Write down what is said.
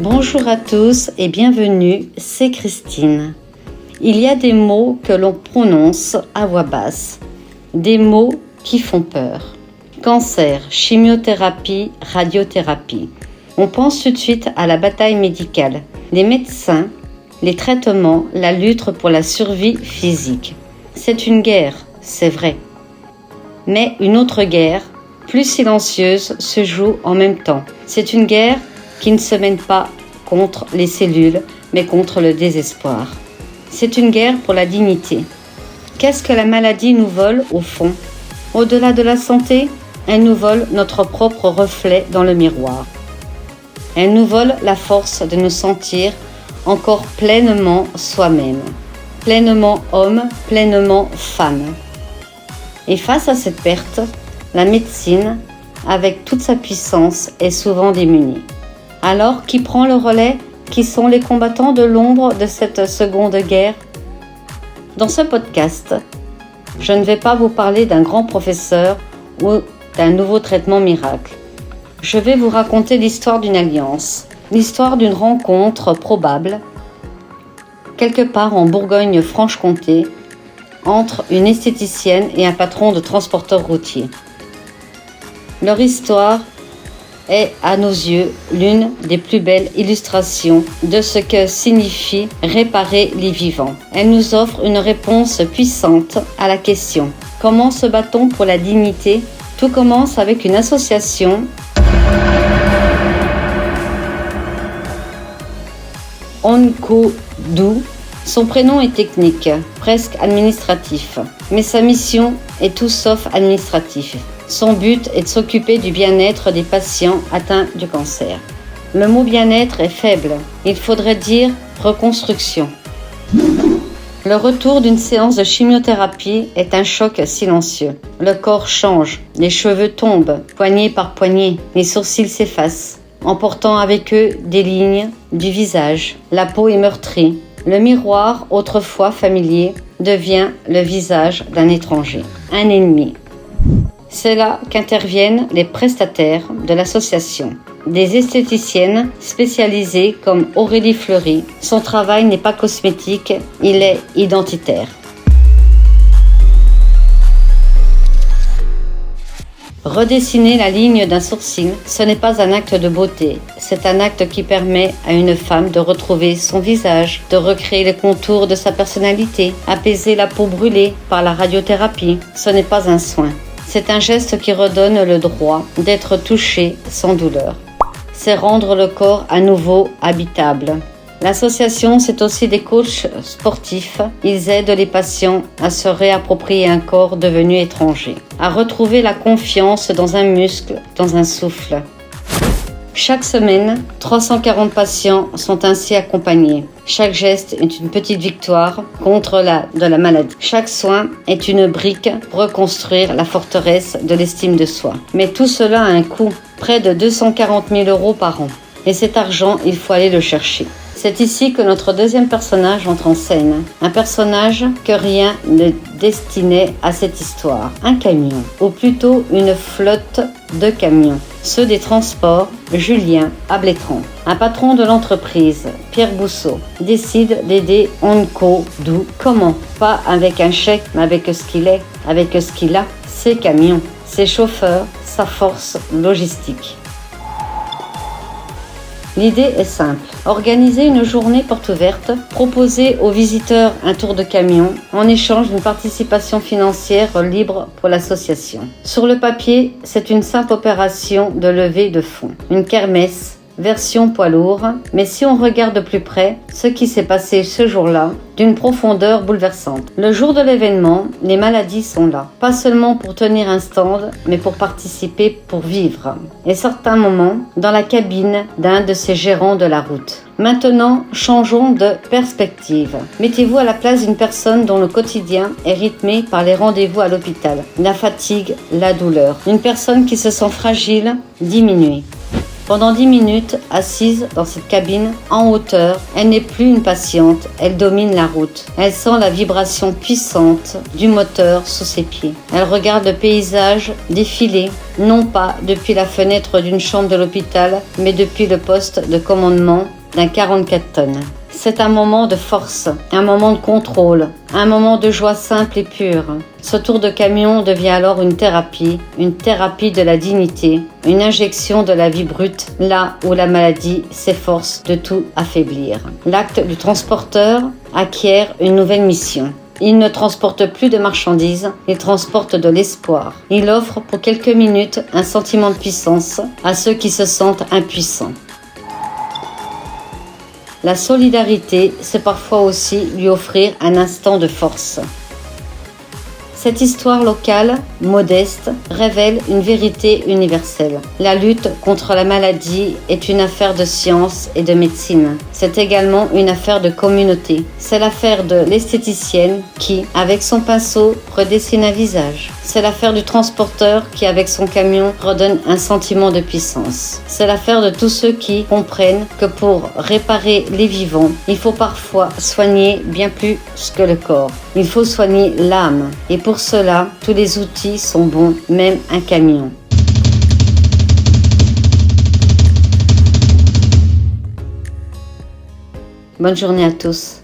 Bonjour à tous et bienvenue, c'est Christine. Il y a des mots que l'on prononce à voix basse, des mots qui font peur. Cancer, chimiothérapie, radiothérapie. On pense tout de suite à la bataille médicale, les médecins, les traitements, la lutte pour la survie physique. C'est une guerre, c'est vrai. Mais une autre guerre, plus silencieuse, se joue en même temps. C'est une guerre qui ne se mène pas contre les cellules, mais contre le désespoir. C'est une guerre pour la dignité. Qu'est-ce que la maladie nous vole au fond ? Au-delà de la santé, elle nous vole notre propre reflet dans le miroir. Elle nous vole la force de nous sentir encore pleinement soi-même, pleinement homme, pleinement femme. Et face à cette perte, la médecine, avec toute sa puissance, est souvent démunie. Alors, qui prend le relais ? Qui sont les combattants de l'ombre de cette seconde guerre ? Dans ce podcast, je ne vais pas vous parler d'un grand professeur ou d'un nouveau traitement miracle. Je vais vous raconter l'histoire d'une alliance, l'histoire d'une rencontre probable, quelque part en Bourgogne-Franche-Comté, entre une esthéticienne et un patron de transporteur routier. Leur histoire est, à nos yeux, l'une des plus belles illustrations de ce que signifie réparer les vivants. Elle nous offre une réponse puissante à la question « Comment se bat-on pour la dignité ?» Tout commence avec une association Onkodou. Son prénom est technique, presque administratif, mais sa mission est tout sauf administratif. Son but est de s'occuper du bien-être des patients atteints du cancer. Le mot bien-être est faible, il faudrait dire reconstruction. Le retour d'une séance de chimiothérapie est un choc silencieux. Le corps change, les cheveux tombent, poignée par poignée, les sourcils s'effacent, emportant avec eux des lignes du visage. La peau est meurtrie. Le miroir, autrefois familier, devient le visage d'un étranger, un ennemi. C'est là qu'interviennent les prestataires de l'association. Des esthéticiennes spécialisées comme Aurélie Fleury. Son travail n'est pas cosmétique, il est identitaire. Redessiner la ligne d'un sourcil, ce n'est pas un acte de beauté, c'est un acte qui permet à une femme de retrouver son visage, de recréer les contours de sa personnalité, apaiser la peau brûlée par la radiothérapie. Ce n'est pas un soin, c'est un geste qui redonne le droit d'être touché sans douleur. C'est rendre le corps à nouveau habitable. L'association, c'est aussi des coachs sportifs. Ils aident les patients à se réapproprier un corps devenu étranger, à retrouver la confiance dans un muscle, dans un souffle. Chaque semaine, 340 patients sont ainsi accompagnés. Chaque geste est une petite victoire contre la maladie. Chaque soin est une brique pour reconstruire la forteresse de l'estime de soi. Mais tout cela a un coût, près de 240 000 € par an. Et cet argent, il faut aller le chercher. C'est ici que notre deuxième personnage entre en scène. Un personnage que rien ne destinait à cette histoire. Un camion, ou plutôt une flotte de camions. Ceux des transports, Julien Ablétran. Un patron de l'entreprise, Pierre Bousseau, décide d'aider Onkodou. Comment ? Pas avec un chèque, mais avec ce qu'il est, avec ce qu'il a. Ses camions, ses chauffeurs, sa force logistique. L'idée est simple, organiser une journée porte ouverte, proposer aux visiteurs un tour de camion en échange d'une participation financière libre pour l'association. Sur le papier, c'est une simple opération de levée de fonds, une kermesse, version poids lourd, mais si on regarde de plus près ce qui s'est passé ce jour-là, d'une profondeur bouleversante. Le jour de l'événement, les maladies sont là, pas seulement pour tenir un stand, mais pour participer, pour vivre. Et certains moments, dans la cabine d'un de ces gérants de la route. Maintenant, changeons de perspective. Mettez-vous à la place d'une personne dont le quotidien est rythmé par les rendez-vous à l'hôpital, la fatigue, la douleur. Une personne qui se sent fragile, diminuée. Pendant 10 minutes, assise dans cette cabine, en hauteur, elle n'est plus une patiente, elle domine la route. Elle sent la vibration puissante du moteur sous ses pieds. Elle regarde le paysage défiler, non pas depuis la fenêtre d'une chambre de l'hôpital, mais depuis le poste de commandement d'un 44 tonnes. C'est un moment de force, un moment de contrôle, un moment de joie simple et pure. Ce tour de camion devient alors une thérapie de la dignité, une injection de la vie brute, là où la maladie s'efforce de tout affaiblir. L'acte du transporteur acquiert une nouvelle mission. Il ne transporte plus de marchandises, il transporte de l'espoir. Il offre pour quelques minutes un sentiment de puissance à ceux qui se sentent impuissants. La solidarité, c'est parfois aussi lui offrir un instant de force. Cette histoire locale, modeste, révèle une vérité universelle. La lutte contre la maladie est une affaire de science et de médecine. C'est également une affaire de communauté. C'est l'affaire de l'esthéticienne qui, avec son pinceau, redessine un visage. C'est l'affaire du transporteur qui, avec son camion, redonne un sentiment de puissance. C'est l'affaire de tous ceux qui comprennent que pour réparer les vivants, il faut parfois soigner bien plus que le corps. Il faut soigner l'âme. Et pour cela, tous les outils sont bons, même un camion. Bonne journée à tous.